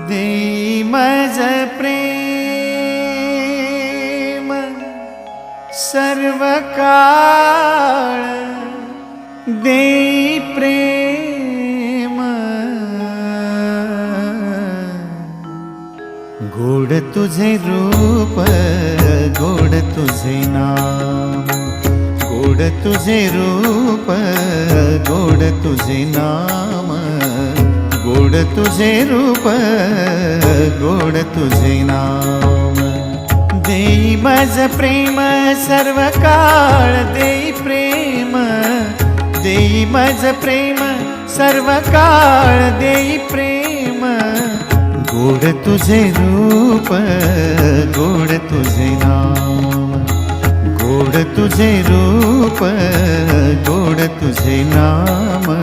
देई मज प्रेम सर्व काळ, देई प्रेम गोड तुझे रूप, गोड तुझे नाम, गोड तुझे रूप, गोड तुझे नाम, गोड तुझे रूप, गोड तुझे नाम। देई मज प्रेम सर्व काळ, देई प्रेम, देई मज प्रेम सर्व काळ, देई प्रेम गोड तुझे रूप, गोड तुझे नाम, गोड तुझे रूप, गोड तुझे नाम।